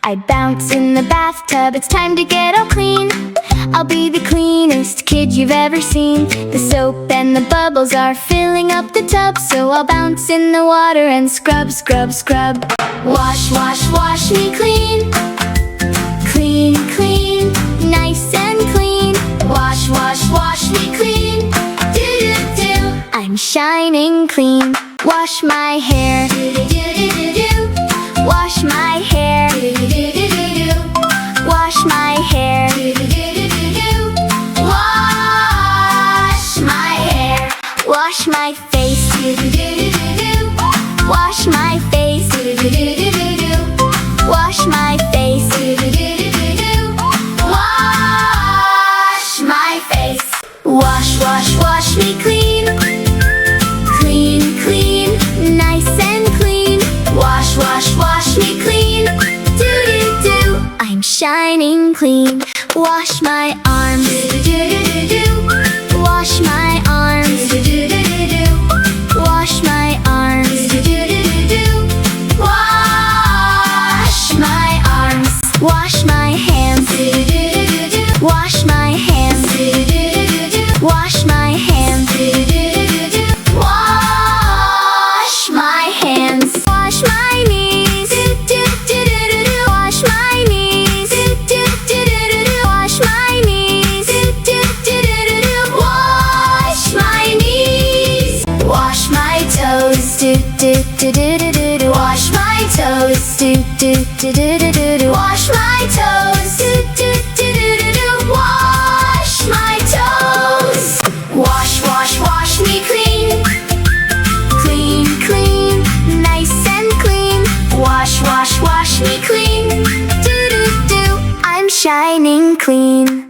I bounce in the bathtub, it's time to get all clean. I'll be the cleanest kid you've ever seen. The soap and the bubbles are filling up the tub, so I'll bounce in the water and scrub, scrub, scrub. Wash, wash, wash me clean. Clean, clean, nice and clean. Wash, wash, wash me clean. Do, do, do. I'm shining clean. Wash my hair. Do, do, do, do, do, do. Wash my hair. Do, do, do, do, do, do. Wash my hair. Do, do, do, do, do, do. Wash my hair. Wash my face. Do, do, do, do, do, do. Wash my face. Do, do, do, do, do, do. Wash my face. Do, do, do, do, do, do. Wash my face. Wash, wash, wash me clean. Clean, clean, nice and clean. Wash, wash, wash me clean. Do, do, do. I'm shining clean. Wash my arms. Do, do, do, do, do. Wash my arms. Do, do, do, do, do. Wash my arms. Do, do, do, do, do. Wash my arms. Wash my hands. Do, do, do, do, do. Wash my hands. Do, do, do, do, do. Wash my hands. Do, do, do, do, do. Wash my hands. Wash my knees. Do, do, do, do, do, do. Wash my knees. Do, do, do, do, do, do. Wash my knees. Do, do, do, do, do, do. Wash my knees. Wash my toes. Do, do, do, do, do, do, do. Wash my toes. Do, do, do, do, do, do, do. Wash my toes. Do, do, do, do, do, do. Wash my toes. Wash, wash, wash me clean. Clean, clean, nice and clean. Wash, wash, wash me clean. Do, do, do. I'm shining clean.